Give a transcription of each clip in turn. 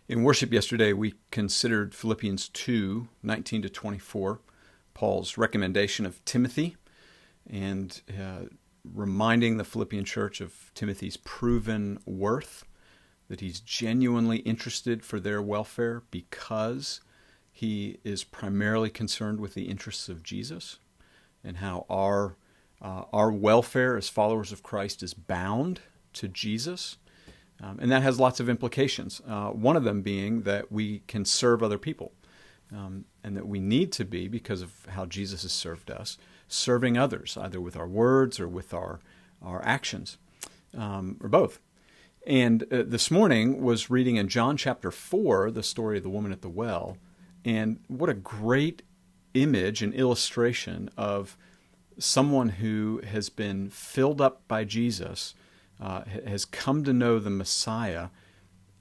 In worship yesterday, we considered Philippians 2:19 to 24, Paul's recommendation of Timothy, and reminding the Philippian church of Timothy's proven worth, that he's genuinely interested for their welfare because he is primarily concerned with the interests of Jesus, and how our welfare as followers of Christ is bound to Jesus. And that has lots of implications. One of them being that we can serve other people, and that we need to be, because of how Jesus has served us, serving others, either with our words or with our actions, or both. And this morning was reading in John chapter 4, the story of the woman at the well, and what a great image and illustration of someone who has been filled up by Jesus, has come to know the Messiah,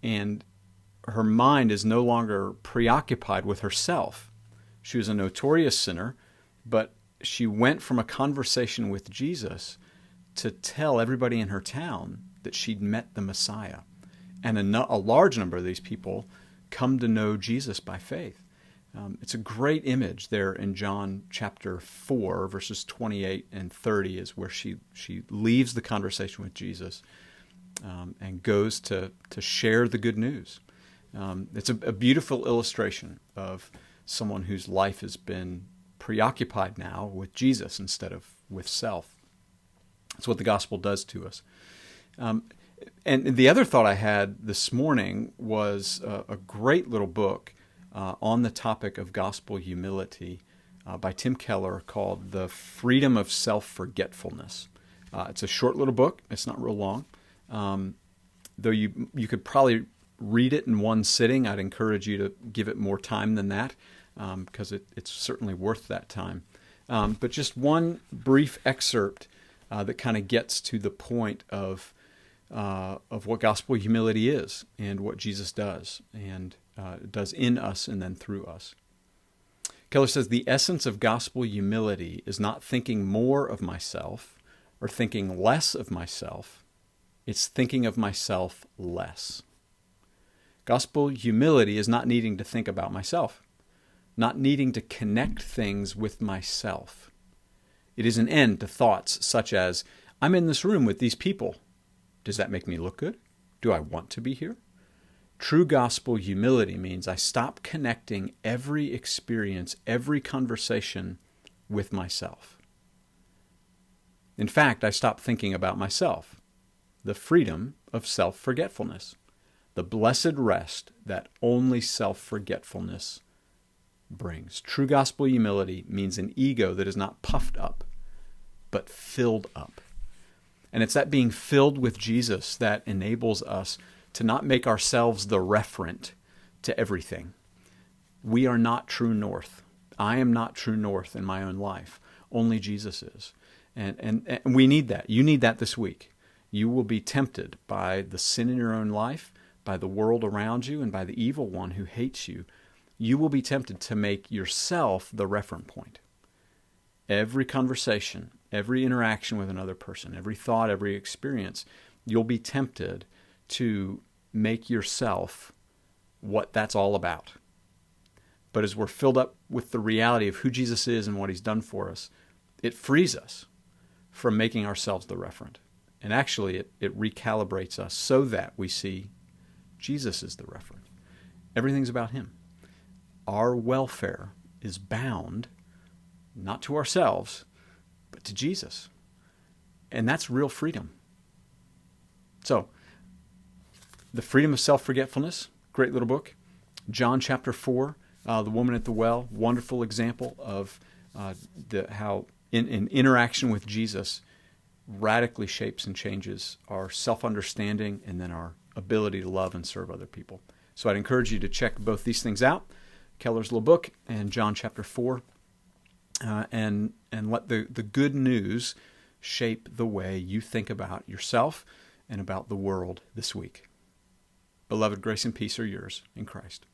and her mind is no longer preoccupied with herself. She was a notorious sinner, but she went from a conversation with Jesus to tell everybody in her town that she'd met the Messiah. And a large number of these people come to know Jesus by faith. It's a great image there in John chapter 4, verses 28 and 30 is where she leaves the conversation with Jesus and goes to share the good news. It's a beautiful illustration of someone whose life has been preoccupied now with Jesus instead of with self. That's what the gospel does to us. And the other thought I had this morning was a great little book on the topic of gospel humility by Tim Keller called The Freedom of Self-Forgetfulness. It's a short little book. It's not real long. Though you could probably read it in one sitting. I'd encourage you to give it more time than that, because it's certainly worth that time. But just one brief excerpt that kind of gets to the point of what gospel humility is and what Jesus does, and does in us and then through us. Keller says, the essence of gospel humility is not thinking more of myself or thinking less of myself. It's thinking of myself less. Gospel humility is not needing to think about myself, not needing to connect things with myself. It is an end to thoughts such as, I'm in this room with these people. Does that make me look good? Do I want to be here? True gospel humility means I stop connecting every experience, every conversation with myself. In fact, I stop thinking about myself. The freedom of self-forgetfulness. The blessed rest that only self-forgetfulness brings. True gospel humility means an ego that is not puffed up, but filled up. And it's that being filled with Jesus that enables us to not make ourselves the referent to everything. We are not true north. I am not true north in my own life. Only Jesus is. And we need that. You need that this week. You will be tempted by the sin in your own life, by the world around you, and by the evil one who hates you. You will be tempted to make yourself the referent point. Every conversation, every interaction with another person, every thought, every experience, you'll be tempted to make yourself what that's all about. But as we're filled up with the reality of who Jesus is and what he's done for us, it frees us from making ourselves the referent. And actually, it recalibrates us so that we see Jesus is the referent. Everything's about him. Our welfare is bound not to ourselves, but to Jesus. And that's real freedom. So, The Freedom of Self-Forgetfulness, great little book. John chapter 4, the woman at the well, wonderful example of how in interaction with Jesus radically shapes and changes our self-understanding and then our ability to love and serve other people. So I'd encourage you to check both these things out, Keller's little book and John chapter 4, and let the good news shape the way you think about yourself and about the world this week. Beloved, grace and peace are yours in Christ.